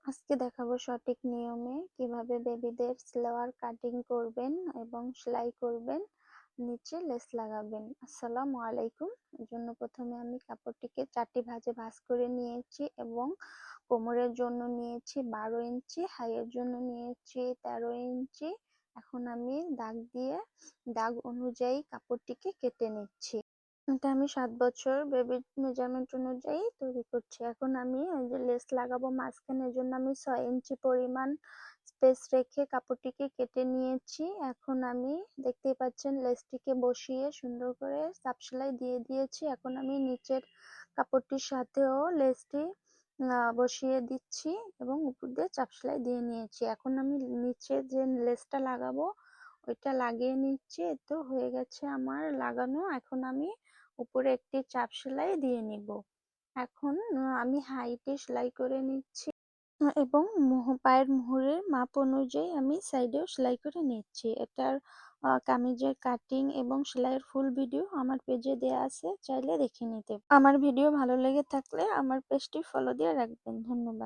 আজকে দেখাবো সঠিক নিয়মে কিভাবে বেবিদের সালোয়ার কাটিং করবেন এবং সেলাই করবেন, নিচে লেস লাগাবেন। আসসালামু আলাইকুম। এর জন্য প্রথমে আমি কাপড়টিকে 4টি ভাঁজে ভাঁজ করে নিয়েছি এবং কোমরের জন্য নিয়েছি 12 ইঞ্চি, হাইয়ের জন্য নিয়েছি 13 ইঞ্চি। এখন আমি দাগ অনুযায়ী কাপড়টিকে কেটে নিচ্ছি। এটা আমি 7 বছর বেবির মেজারমেন্ট অনুযায়ী তৈরি করছি। এখন আমি এই যে লেস লাগাবো মাঝখানের জন্য আমি 6 ইঞ্চি পরিমাণ স্পেস রেখে কাপড়টিকে কেটে নিয়েছি। এখন আমি দেখতেই পাচ্ছেন লেসটিকে বসিয়ে সুন্দর করে চাপ সেলাই দিয়ে দিয়েছি। এখন আমি নিচের কাপড়টির সাথেও লেসটি বসিয়ে দিচ্ছি এবং উপর দিয়ে চাপ সেলাই দিয়ে নিয়েছি। এখন আমি নিচে যে লেসটা লাগাবো ওইটা লাগিয়ে নিচ্ছি। তো হয়ে গেছে আমার লাগানো। এখন আমি উপরে একটি চাপ সেলাই দিয়ে নিব। এখন আমি হাইটে সেলাই করে নিচ্ছি এবং পায়ের মুহুরের মাপ অনুযায়ী আমি সাইডেও সেলাই করে নিচ্ছি। এটার কামিজের কাটিং এবং সেলাইয়ের ফুল ভিডিও আমার পেজে দেয়া আছে, চাইলে দেখে নিতে। আমার ভিডিও ভালো লেগে থাকলে আমার পেজটি ফলো দিয়ে রাখবেন। ধন্যবাদ।